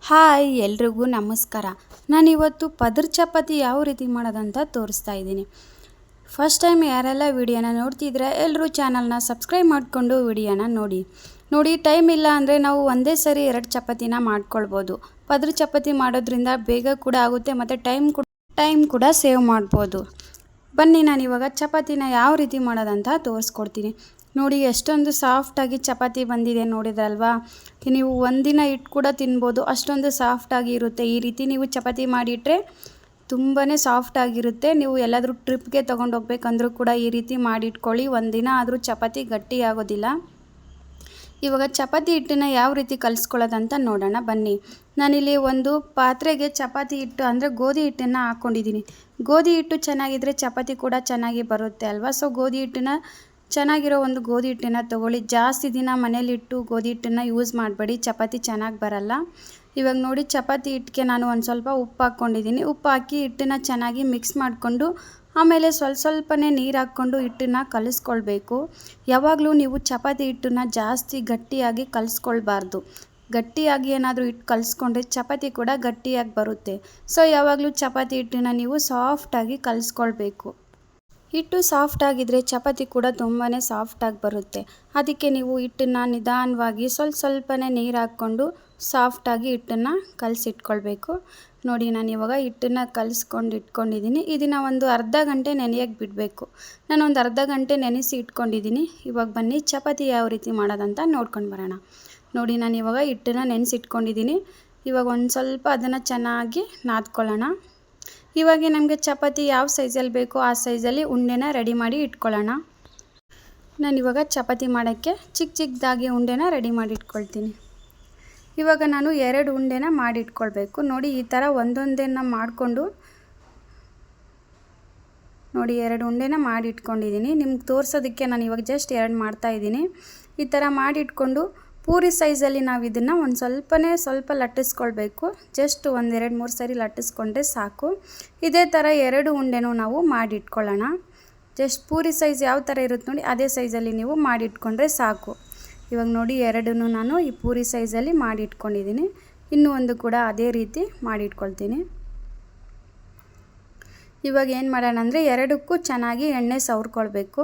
Hi ಎಲ್ರಿಗೂ ನಮಸ್ಕಾರ. ನಾನಿವತ್ತು ಪದರ್ ಚಪಾತಿ ಯಾವ ರೀತಿ ಮಾಡೋದಂತ ತೋರಿಸ್ತಾ ಇದ್ದೀನಿ. ಫಸ್ಟ್ ಟೈಮ್ ಯಾರೆಲ್ಲ ವಿಡಿಯೋನ ನೋಡ್ತಿದ್ರೆ ಎಲ್ಲರೂ ಚಾನಲ್ನ ಸಬ್ಸ್ಕ್ರೈಬ್ ಮಾಡಿಕೊಂಡು ವಿಡಿಯೋನ ನೋಡಿ ಟೈಮ್ ಇಲ್ಲ ಅಂದರೆ ನಾವು ಒಂದೇ ಸರಿ 2 ಚಪಾತಿನ ಮಾಡ್ಕೊಳ್ಬೋದು. ಪದರ್ ಚಪಾತಿ ಮಾಡೋದ್ರಿಂದ ಬೇಗ ಕೂಡ ಆಗುತ್ತೆ ಮತ್ತು ಟೈಮ್ ಕೂಡ ಸೇವ್ ಮಾಡ್ಬೋದು. ಬನ್ನಿ ನಾನಿವಾಗ ಚಪಾತಿನ ಯಾವ ರೀತಿ ಮಾಡೋದಂತ ತೋರಿಸ್ಕೊಡ್ತೀನಿ. ನೋಡಿ ಎಷ್ಟೊಂದು ಸಾಫ್ಟಾಗಿ ಚಪಾತಿ ಬಂದಿದೆ ನೋಡಿದ್ರಲ್ವಾ. ನೀವು ಒಂದಿನ ಇಟ್ಟು ಕೂಡ ತಿನ್ಬೋದು, ಅಷ್ಟೊಂದು ಸಾಫ್ಟಾಗಿ ಇರುತ್ತೆ. ಈ ರೀತಿ ನೀವು ಚಪಾತಿ ಮಾಡಿಟ್ರೆ ತುಂಬಾ ಸಾಫ್ಟಾಗಿರುತ್ತೆ. ನೀವು ಎಲ್ಲಾದರೂ ಟ್ರಿಪ್ಗೆ ತೊಗೊಂಡೋಗ್ಬೇಕಂದ್ರೂ ಕೂಡ ಈ ರೀತಿ ಮಾಡಿಟ್ಕೊಳ್ಳಿ, ಒಂದಿನ ಆದರೂ ಚಪಾತಿ ಗಟ್ಟಿ ಆಗೋದಿಲ್ಲ. ಇವಾಗ ಚಪಾತಿ ಹಿಟ್ಟನ್ನು ಯಾವ ರೀತಿ ಕಲಿಸ್ಕೊಳ್ಳೋದಂತ ನೋಡೋಣ ಬನ್ನಿ. ನಾನಿಲ್ಲಿ ಒಂದು ಪಾತ್ರೆಗೆ ಚಪಾತಿ ಹಿಟ್ಟು ಅಂದರೆ ಗೋಧಿ ಹಿಟ್ಟನ್ನು ಹಾಕ್ಕೊಂಡಿದ್ದೀನಿ. ಗೋಧಿ ಹಿಟ್ಟು ಚೆನ್ನಾಗಿದ್ದರೆ ಚಪಾತಿ ಕೂಡ ಚೆನ್ನಾಗಿ ಬರುತ್ತೆ ಅಲ್ವಾ. ಸೊ ಗೋಧಿ ಹಿಟ್ಟನ್ನು ಚೆನ್ನಾಗಿರೋ ಒಂದು ಗೋಧಿ ಹಿಟ್ಟನ್ನು ತೊಗೊಳ್ಳಿ. ಜಾಸ್ತಿ ದಿನ ಮನೇಲಿಟ್ಟು ಗೋಧಿ ಹಿಟ್ಟನ್ನು ಯೂಸ್ ಮಾಡಬೇಡಿ, ಚಪಾತಿ ಚೆನ್ನಾಗಿ ಬರಲ್ಲ. ಇವಾಗ ನೋಡಿ ಚಪಾತಿ ಹಿಟ್ಟಿಗೆ ನಾನು ಒಂದು ಸ್ವಲ್ಪ ಉಪ್ಪು ಹಾಕ್ಕೊಂಡಿದ್ದೀನಿ. ಉಪ್ಪು ಹಾಕಿ ಹಿಟ್ಟನ್ನು ಚೆನ್ನಾಗಿ ಮಿಕ್ಸ್ ಮಾಡಿಕೊಂಡು ಆಮೇಲೆ ಸ್ವಲ್ಪನೇ ನೀರು ಹಾಕ್ಕೊಂಡು ಹಿಟ್ಟನ್ನು ಕಲಿಸ್ಕೊಳ್ಬೇಕು. ಯಾವಾಗಲೂ ನೀವು ಚಪಾತಿ ಹಿಟ್ಟನ್ನು ಜಾಸ್ತಿ ಗಟ್ಟಿಯಾಗಿ ಕಲಿಸ್ಕೊಳ್ಬಾರ್ದು. ಗಟ್ಟಿಯಾಗಿ ಏನಾದರೂ ಹಿಟ್ಟು ಕಲಿಸ್ಕೊಂಡ್ರೆ ಚಪಾತಿ ಕೂಡ ಗಟ್ಟಿಯಾಗಿ ಬರುತ್ತೆ. ಸೊ ಯಾವಾಗಲೂ ಚಪಾತಿ ಹಿಟ್ಟನ್ನು ನೀವು ಸಾಫ್ಟಾಗಿ ಕಲಿಸ್ಕೊಳ್ಬೇಕು. ಹಿಟ್ಟು ಸಾಫ್ಟಾಗಿದ್ದರೆ ಚಪಾತಿ ಕೂಡ ತುಂಬಾ ಸಾಫ್ಟಾಗಿ ಬರುತ್ತೆ. ಅದಕ್ಕೆ ನೀವು ಹಿಟ್ಟನ್ನು ನಿಧಾನವಾಗಿ ಸ್ವಲ್ಪನೇ ನೀರು ಹಾಕ್ಕೊಂಡು ಸಾಫ್ಟಾಗಿ ಹಿಟ್ಟನ್ನು ಕಲಸಿಟ್ಕೊಳ್ಬೇಕು. ನೋಡಿ ನಾನು ಇವಾಗ ಹಿಟ್ಟನ್ನು ಕಲಿಸ್ಕೊಂಡು ಇಟ್ಕೊಂಡಿದ್ದೀನಿ. ಇದನ್ನು ಒಂದು ಅರ್ಧ ಗಂಟೆ ನೆನೆಯೋಕ್ಕೆ ಬಿಡಬೇಕು. ನಾನು ಒಂದು ಅರ್ಧ ಗಂಟೆ ನೆನೆಸಿ ಇಟ್ಕೊಂಡಿದ್ದೀನಿ. ಇವಾಗ ಬನ್ನಿ ಚಪಾತಿ ಯಾವ ರೀತಿ ಮಾಡೋದಂತ ನೋಡ್ಕೊಂಡು ಬರೋಣ. ನೋಡಿ ನಾನು ಇವಾಗ ಹಿಟ್ಟನ್ನು ನೆನೆಸಿಟ್ಕೊಂಡಿದ್ದೀನಿ. ಇವಾಗ ಒಂದು ಸ್ವಲ್ಪ ಅದನ್ನು ಚೆನ್ನಾಗಿ ನಾದ್ಕೊಳ್ಳೋಣ. ಇವಾಗ ನಮಗೆ ಚಪಾತಿ ಯಾವ ಸೈಜಲ್ಲಿ ಬೇಕೋ ಆ ಸೈಜಲ್ಲಿ ಉಂಡೆನ ರೆಡಿ ಮಾಡಿ ಇಟ್ಕೊಳ್ಳೋಣ. ನಾನಿವಾಗ ಚಪಾತಿ ಮಾಡೋಕ್ಕೆ ಚಿಕ್ಕದಾಗಿ ಉಂಡೆನ ರೆಡಿ ಮಾಡಿ ಇಟ್ಕೊಳ್ತೀನಿ. ಇವಾಗ ನಾನು 2 ಉಂಡೆನ ಮಾಡಿ ಇಟ್ಕೊಳ್ಬೇಕು. ನೋಡಿ ಈ ಥರ ಒಂದೊಂದನ್ನು ಮಾಡಿಕೊಂಡು ನೋಡಿ 2 ಉಂಡೆನ ಮಾಡಿ ಇಟ್ಕೊಂಡಿದ್ದೀನಿ. ನಿಮ್ಗೆ ತೋರಿಸೋದಕ್ಕೆ ನಾನು ಇವಾಗ ಜಸ್ಟ್ 2 ಮಾಡ್ತಾಯಿದ್ದೀನಿ. ಈ ಥರ ಮಾಡಿ ಇಟ್ಕೊಂಡು ಪೂರಿ ಸೈಜಲ್ಲಿ ನಾವು ಇದನ್ನು ಒಂದು ಸ್ವಲ್ಪ ಲಟ್ಟಿಸ್ಕೊಳ್ಬೇಕು. ಜಸ್ಟ್ 1-2-3 ಸರಿ ಲಟ್ಟಿಸ್ಕೊಂಡ್ರೆ ಸಾಕು. ಇದೇ ಥರ 2 ಉಂಡೆನೂ ನಾವು ಮಾಡಿಟ್ಕೊಳ್ಳೋಣ. ಜಸ್ಟ್ ಪೂರಿ ಸೈಜ್ ಯಾವ ಥರ ಇರುತ್ತೆ ನೋಡಿ ಅದೇ ಸೈಜಲ್ಲಿ ನೀವು ಮಾಡಿಟ್ಕೊಂಡ್ರೆ ಸಾಕು. ಇವಾಗ ನೋಡಿ 2 ನಾನು ಈ ಪೂರಿ ಸೈಜಲ್ಲಿ ಮಾಡಿಟ್ಕೊಂಡಿದ್ದೀನಿ. ಇನ್ನೂ ಒಂದು ಕೂಡ ಅದೇ ರೀತಿ ಮಾಡಿಟ್ಕೊಳ್ತೀನಿ. ಇವಾಗ ಏನು ಮಾಡೋಣ ಅಂದರೆ 2ಕ್ಕೂ ಚೆನ್ನಾಗಿ ಎಣ್ಣೆ ಸವರ್ಕೊಳ್ಬೇಕು.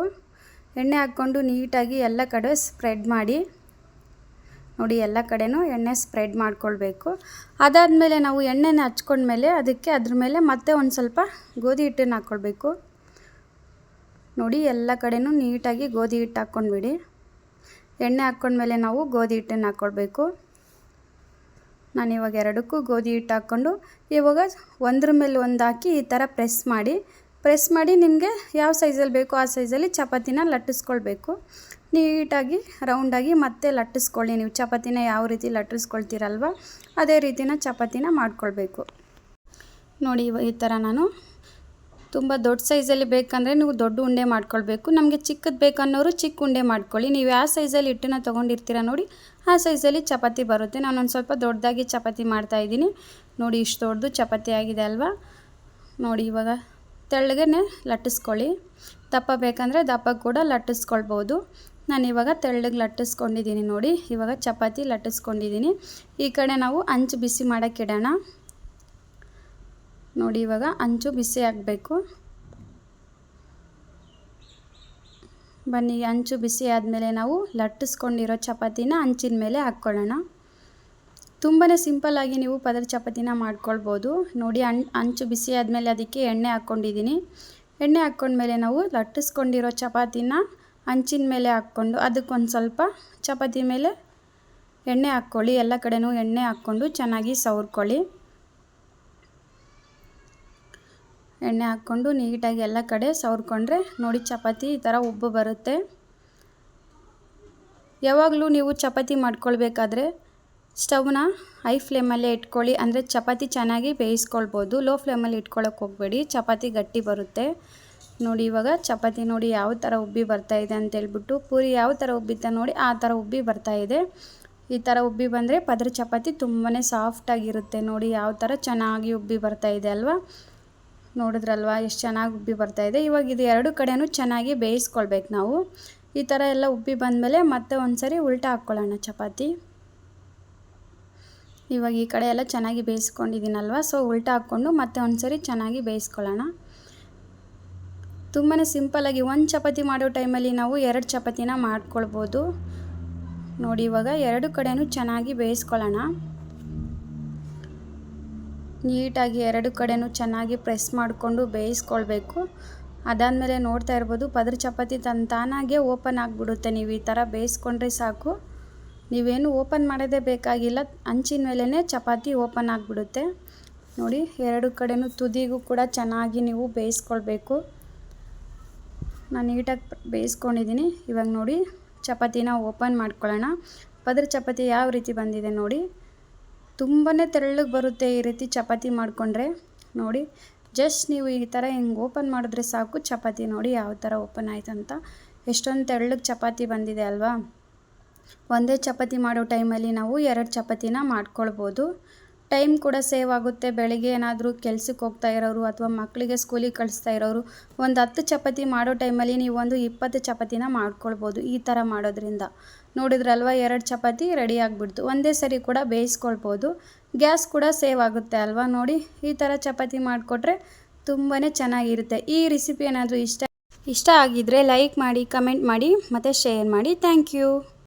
ಎಣ್ಣೆ ಹಾಕ್ಕೊಂಡು ನೀಟಾಗಿ ಎಲ್ಲ ಕಡೆ ಸ್ಪ್ರೆಡ್ ಮಾಡಿ ನೋಡಿ, ಎಲ್ಲ ಕಡೆನೂ ಎಣ್ಣೆ ಸ್ಪ್ರೆಡ್ ಮಾಡ್ಕೊಳ್ಬೇಕು. ಅದಾದಮೇಲೆ ನಾವು ಎಣ್ಣೆನ ಹಚ್ಕೊಂಡ್ಮೇಲೆ ಅದ್ರ ಮೇಲೆ ಮತ್ತೆ ಒಂದು ಸ್ವಲ್ಪ ಗೋಧಿ ಹಿಟ್ಟನ್ನು ಹಾಕ್ಕೊಳ್ಬೇಕು. ನೋಡಿ ಎಲ್ಲ ಕಡೆನೂ ನೀಟಾಗಿ ಗೋಧಿ ಹಿಟ್ಟು ಹಾಕ್ಕೊಂಡ್ಬಿಡಿ. ಎಣ್ಣೆ ಹಾಕ್ಕೊಂಡ್ಮೇಲೆ ನಾವು ಗೋಧಿ ಹಿಟ್ಟನ್ನು ಹಾಕ್ಕೊಳ್ಬೇಕು. ನಾನಿವಾಗ 2ಕ್ಕೂ ಗೋಧಿ ಹಿಟ್ಟು ಹಾಕ್ಕೊಂಡು ಇವಾಗ ಒಂದ್ರ ಮೇಲೆ ಒಂದು ಹಾಕಿ ಈ ಥರ ಪ್ರೆಸ್ ಮಾಡಿ ನಿಮಗೆ ಯಾವ ಸೈಜಲ್ಲಿ ಬೇಕೋ ಆ ಸೈಜಲ್ಲಿ ಚಪಾತಿನ ಲಟ್ಟಿಸ್ಕೊಳ್ಬೇಕು. ನೀಟಾಗಿ ರೌಂಡಾಗಿ ಮತ್ತೆ ಲಟ್ಟಿಸ್ಕೊಳ್ಳಿ. ನೀವು ಚಪಾತಿನ ಯಾವ ರೀತಿ ಲಟ್ಟಿಸ್ಕೊಳ್ತೀರಲ್ವ ಅದೇ ರೀತಿನ ಚಪಾತಿನ ಮಾಡ್ಕೊಳ್ಬೇಕು. ನೋಡಿ ಈ ಥರ ನಾನು ತುಂಬ ದೊಡ್ಡ ಸೈಜಲ್ಲಿ ಬೇಕಂದರೆ ನೀವು ದೊಡ್ಡ ಉಂಡೆ ಮಾಡ್ಕೊಳ್ಬೇಕು. ನಮಗೆ ಚಿಕ್ಕದು ಬೇಕನ್ನೋರು ಚಿಕ್ಕ ಉಂಡೆ ಮಾಡ್ಕೊಳ್ಳಿ. ನೀವು ಯಾವ ಸೈಜಲ್ಲಿ ಹಿಟ್ಟನ್ನು ತೊಗೊಂಡಿರ್ತೀರ ನೋಡಿ ಆ ಸೈಜಲ್ಲಿ ಚಪಾತಿ ಬರುತ್ತೆ. ನಾನೊಂದು ಸ್ವಲ್ಪ ದೊಡ್ಡದಾಗಿ ಚಪಾತಿ ಮಾಡ್ತಾಯಿದ್ದೀನಿ. ನೋಡಿ ಇಷ್ಟು ದೊಡ್ಡದು ಚಪಾತಿ ಆಗಿದೆ ಅಲ್ವಾ. ನೋಡಿ ಇವಾಗ ತೆಳ್ಳಗೆ ಲಟ್ಟಿಸ್ಕೊಳ್ಳಿ. ದಪ್ಪ ಬೇಕಂದರೆ ದಪ್ಪ ಕೂಡ ಲಟ್ಟಿಸ್ಕೊಳ್ಬೋದು. ನಾನಿವಾಗ ತೆಳ್ಳಗೆ ಲಟ್ಟಿಸ್ಕೊಂಡಿದ್ದೀನಿ. ನೋಡಿ ಇವಾಗ ಚಪಾತಿ ಲಟ್ಟಿಸ್ಕೊಂಡಿದ್ದೀನಿ. ಈ ಕಡೆ ನಾವು ಹಂಚು ಬಿಸಿ ಮಾಡೋಕ್ಕೆ ಇಡೋಣ. ನೋಡಿ ಇವಾಗ ಹಂಚು ಬಿಸಿ ಆಗಬೇಕು. ಬನ್ನಿ ಹಂಚು ಬಿಸಿ ಆದಮೇಲೆ ನಾವು ಲಟ್ಟಿಸ್ಕೊಂಡಿರೋ ಚಪಾತಿನ ಹಂಚಿನ ಮೇಲೆ ಹಾಕ್ಕೊಳ್ಳೋಣ. ತುಂಬಾ ಸಿಂಪಲ್ಲಾಗಿ ನೀವು ಪದರ್ ಚಪಾತಿನ ಮಾಡ್ಕೊಳ್ಬೋದು. ನೋಡಿ ಹಂಚು ಬಿಸಿ ಆದಮೇಲೆ ಅದಕ್ಕೆ ಎಣ್ಣೆ ಹಾಕ್ಕೊಂಡಿದ್ದೀನಿ. ಎಣ್ಣೆ ಹಾಕ್ಕೊಂಡ್ಮೇಲೆ ನಾವು ಲಟ್ಟಿಸ್ಕೊಂಡಿರೋ ಚಪಾತಿನ ಹಂಚಿನ ಮೇಲೆ ಹಾಕ್ಕೊಂಡು ಅದಕ್ಕೊಂದು ಸ್ವಲ್ಪ ಚಪಾತಿ ಮೇಲೆ ಎಣ್ಣೆ ಹಾಕ್ಕೊಳ್ಳಿ. ಎಲ್ಲ ಕಡೆನೂ ಎಣ್ಣೆ ಹಾಕ್ಕೊಂಡು ಚೆನ್ನಾಗಿ ಸವರ್ಕೊಳ್ಳಿ. ಎಣ್ಣೆ ಹಾಕ್ಕೊಂಡು ನೀಟಾಗಿ ಎಲ್ಲ ಕಡೆ ಸವರ್ಕೊಂಡ್ರೆ ನೋಡಿ ಚಪಾತಿ ಈ ಥರ ಉಬ್ಬು ಬರುತ್ತೆ. ಯಾವಾಗಲೂ ನೀವು ಚಪಾತಿ ಮಾಡ್ಕೊಳ್ಬೇಕಾದ್ರೆ ಸ್ಟವ್ನ ಹೈ ಫ್ಲೇಮಲ್ಲೇ ಇಟ್ಕೊಳ್ಳಿ. ಅಂದರೆ ಚಪಾತಿ ಚೆನ್ನಾಗಿ ಬೇಯಿಸ್ಕೊಳ್ಬೋದು. ಲೋ ಫ್ಲೇಮಲ್ಲಿ ಇಟ್ಕೊಳ್ಳೋಕೆ ಹೋಗಬೇಡಿ, ಚಪಾತಿ ಗಟ್ಟಿ ಬರುತ್ತೆ. ನೋಡಿ ಇವಾಗ ಚಪಾತಿ ನೋಡಿ ಯಾವ ಥರ ಉಬ್ಬಿ ಬರ್ತಾಯಿದೆ ಅಂತೇಳ್ಬಿಟ್ಟು, ಪೂರಿ ಯಾವ ಥರ ಉಬ್ಬಿತ್ತ ನೋಡಿ ಆ ಥರ ಉಬ್ಬಿ ಬರ್ತಾಯಿದೆ. ಈ ಥರ ಉಬ್ಬಿ ಬಂದರೆ ಪದರ ಚಪಾತಿ ತುಂಬಾ ಸಾಫ್ಟಾಗಿರುತ್ತೆ. ನೋಡಿ ಯಾವ ಥರ ಚೆನ್ನಾಗಿ ಉಬ್ಬಿ ಬರ್ತಾಯಿದೆ ಅಲ್ವಾ. ನೋಡಿದ್ರಲ್ವಾ ಎಷ್ಟು ಚೆನ್ನಾಗಿ ಉಬ್ಬಿ ಬರ್ತಾಯಿದೆ. ಇವಾಗ ಇದು 2 ಕಡೆನೂ ಚೆನ್ನಾಗಿ ಬೇಯಿಸ್ಕೊಳ್ಬೇಕು ನಾವು. ಈ ಥರ ಎಲ್ಲ ಉಬ್ಬಿ ಬಂದಮೇಲೆ ಮತ್ತೆ ಒಂದು ಸರಿ ಉಲ್ಟಾ ಹಾಕ್ಕೊಳ್ಳೋಣ ಚಪಾತಿ. ಇವಾಗ ಈ ಕಡೆ ಎಲ್ಲ ಚೆನ್ನಾಗಿ ಬೇಯಿಸ್ಕೊಂಡಿದ್ದೀನಲ್ವ, ಸೊ ಉಲ್ಟಾ ಹಾಕ್ಕೊಂಡು ಮತ್ತೆ ಒಂದ್ಸರಿ ಚೆನ್ನಾಗಿ ಬೇಯಿಸ್ಕೊಳ್ಳೋಣ. ತುಂಬಾ ಸಿಂಪಲ್ಲಾಗಿ ಒಂದು ಚಪಾತಿ ಮಾಡೋ ಟೈಮಲ್ಲಿ ನಾವು 2 ಚಪಾತಿನ ಮಾಡ್ಕೊಳ್ಬೋದು. ನೋಡಿ ಇವಾಗ 2 ಕಡೆನೂ ಚೆನ್ನಾಗಿ ಬೇಯಿಸ್ಕೊಳ್ಳೋಣ. ನೀಟಾಗಿ 2 ಕಡೆನೂ ಚೆನ್ನಾಗಿ ಪ್ರೆಸ್ ಮಾಡಿಕೊಂಡು ಬೇಯಿಸ್ಕೊಳ್ಬೇಕು. ಅದಾದಮೇಲೆ ನೋಡ್ತಾ ಇರ್ಬೋದು ಪದರ ಚಪಾತಿ ತಾನಾಗೆ ಓಪನ್ ಆಗಿಬಿಡುತ್ತೆ. ನೀವು ಈ ಥರ ಬೇಯಿಸ್ಕೊಂಡ್ರೆ ಸಾಕು, ನೀವೇನು ಓಪನ್ ಮಾಡೋದೇ ಬೇಕಾಗಿಲ್ಲ, ಹಂಚಿನ ಮೇಲೇ ಚಪಾತಿ ಓಪನ್ ಆಗಿಬಿಡುತ್ತೆ. ನೋಡಿ 2 ಕಡೆನೂ ತುದಿಗೂ ಕೂಡ ಚೆನ್ನಾಗಿ ನೀವು ಬೇಯಿಸ್ಕೊಳ್ಬೇಕು. ನಾನು ನೀಟಾಗಿ ಬೇಯಿಸ್ಕೊಂಡಿದ್ದೀನಿ. ಇವಾಗ ನೋಡಿ ಚಪಾತಿನ ಓಪನ್ ಮಾಡ್ಕೊಳ್ಳೋಣ. ಪದರ ಚಪಾತಿ ಯಾವ ರೀತಿ ಬಂದಿದೆ ನೋಡಿ, ತುಂಬಾ ತೆಳ್ಳಗೆ ಬರುತ್ತೆ ಈ ರೀತಿ ಚಪಾತಿ ಮಾಡಿಕೊಂಡ್ರೆ. ನೋಡಿ ಜಸ್ಟ್ ನೀವು ಈ ಥರ ಹಿಂಗೆ ಓಪನ್ ಮಾಡಿದ್ರೆ ಸಾಕು, ಚಪಾತಿ ನೋಡಿ ಯಾವ ಥರ ಓಪನ್ ಆಯ್ತಂತ. ಎಷ್ಟೊಂದು ತೆಳ್ಳಗೆ ಚಪಾತಿ ಬಂದಿದೆ ಅಲ್ವಾ. ಒಂದೇ ಚಪಾತಿ ಮಾಡೋ ಟೈಮಲ್ಲಿ ನಾವು 2 ಚಪಾತಿನ ಮಾಡ್ಕೊಳ್ಬೋದು. ಟೈಮ್ ಕೂಡ ಸೇವ್ ಆಗುತ್ತೆ. ಬೆಳಿಗ್ಗೆ ಏನಾದರೂ ಕೆಲ್ಸಕ್ಕೆ ಹೋಗ್ತಾ ಇರೋರು ಅಥವಾ ಮಕ್ಕಳಿಗೆ ಸ್ಕೂಲಿಗೆ ಕಳಿಸ್ತಾ ಇರೋರು ಒಂದು 10 ಚಪಾತಿ ಮಾಡೋ ಟೈಮಲ್ಲಿ ನೀವು ಒಂದು 20 ಚಪಾತಿನ ಮಾಡ್ಕೊಳ್ಬೋದು ಈ ಥರ ಮಾಡೋದ್ರಿಂದ. ನೋಡಿದ್ರಲ್ವ 2 ಚಪಾತಿ ರೆಡಿ ಆಗಿಬಿಡ್ತು. ಒಂದೇ ಸರಿ ಕೂಡ ಬೇಯಿಸ್ಕೊಳ್ಬೋದು. ಗ್ಯಾಸ್ ಕೂಡ ಸೇವ್ ಆಗುತ್ತೆ ಅಲ್ವಾ. ನೋಡಿ ಈ ಥರ ಚಪಾತಿ ಮಾಡಿಕೊಟ್ರೆ ತುಂಬಾ ಚೆನ್ನಾಗಿರುತ್ತೆ. ಈ ರೆಸಿಪಿ ಏನಾದರೂ ಇಷ್ಟ ಆಗಿದ್ದರೆ ಲೈಕ್ ಮಾಡಿ, ಕಮೆಂಟ್ ಮಾಡಿ ಮತ್ತು ಶೇರ್ ಮಾಡಿ. Thank you.